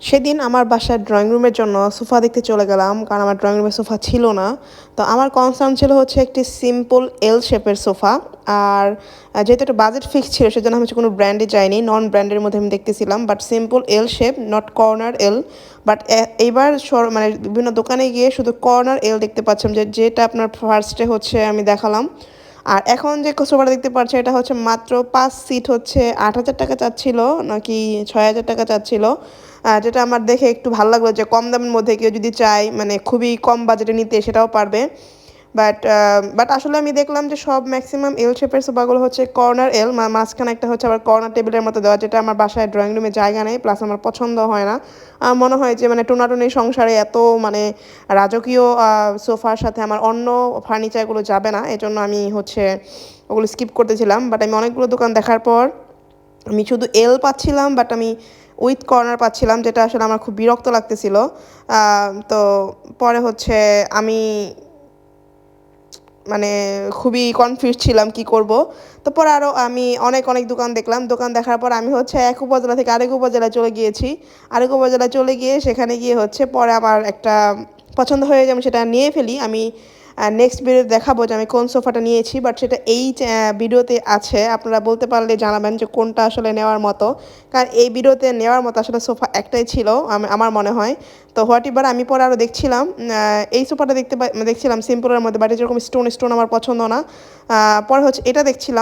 সেদিন আমার বাসার ড্রয়িং রুমের জন্য সোফা দেখতে চলে গেলাম কারণ আমার ড্রয়িং রুমে সোফা ছিল না। তো আমার কনসার্ন ছিল হচ্ছে একটি সিম্পল এল শেপের সোফা। আর যেহেতু একটা বাজেট ফিক্স ছিল সেজন্য আমি হচ্ছে কোনো ব্র্যান্ডে যাইনি, নন ব্র্যান্ডের মধ্যে আমি দেখতেছিলাম, but simple L shape, not corner L. But এইবার মানে বিভিন্ন দোকানে গিয়ে শুধু কর্নার এল দেখতে পাচ্ছিলাম, যেটা আপনার ফার্স্টে হচ্ছে আমি দেখালাম। আর এখন যে সোফাটা দেখতে পাচ্ছি এটা হচ্ছে মাত্র 5 সিট হচ্ছে 8,000 টাকা চাচ্ছিল, নাকি 6,000 টাকা চাচ্ছিল। যেটা আমার দেখে একটু ভালো লাগলো যে কম দামের মধ্যে কেউ যদি চায় মানে খুবই কম বাজেটে নিতে সেটাও পারবে। বাট আসলে আমি দেখলাম যে সব ম্যাক্সিমাম এল শেপের সোফাগুলো হচ্ছে কর্নার এল, মাঝখানে একটা হচ্ছে আবার কর্নার টেবিলের মতো দেওয়া, যেটা আমার বাসায় ড্রয়িং রুমে জায়গা নেই, প্লাস আমার পছন্দ হয় না। মনে হয় যে মানে টোনাটুনি সংসারে এত মানে রাজকীয় সোফার সাথে আমার অন্য ফার্নিচারগুলো যাবে না, এজন্য আমি হচ্ছে ওগুলো স্কিপ করতেছিলাম। বাট আমি অনেকগুলো দোকান দেখার পর আমি শুধু এল পাচ্ছিলাম, বাট আমি উইথ কর্নার পাচ্ছিলাম, যেটা আসলে আমার খুব বিরক্ত লাগতেছিল। তো পরে হচ্ছে আমি মানে খুবই কনফিউজ ছিলাম কি করব। তো পরে আরও আমি অনেক অনেক দোকান দেখলাম, দোকান দেখার পর আমি হচ্ছে এক উপজেলা থেকে আরেক উপজেলায় চলে গিয়েছি। আরেক উপজেলায় চলে গিয়ে সেখানে গিয়ে হচ্ছে পরে আমার একটা পছন্দ হয়ে যায়, আমি সেটা নিয়ে ফেলি। আমি নেক্সট ভিডিওতে দেখাবো যে আমি কোন সোফাটা নিয়েছি, বাট সেটা এই ভিডিওতে আছে, আপনারা বলতে পারলে জানাবেন যে কোনটা আসলে নেওয়ার মতো। কারণ এই ভিডিওতে নেওয়ার মতো আসলে সোফা একটাই ছিল আমার মনে হয়। তো হোয়াট এভার, আমি পরে আরও দেখছিলাম এই সোফাটা দেখছিলাম সিম্পলের মধ্যে, বাট যেরকম স্টোন স্টোন আমার পছন্দ না। পরে হচ্ছে এটা দেখছিলাম।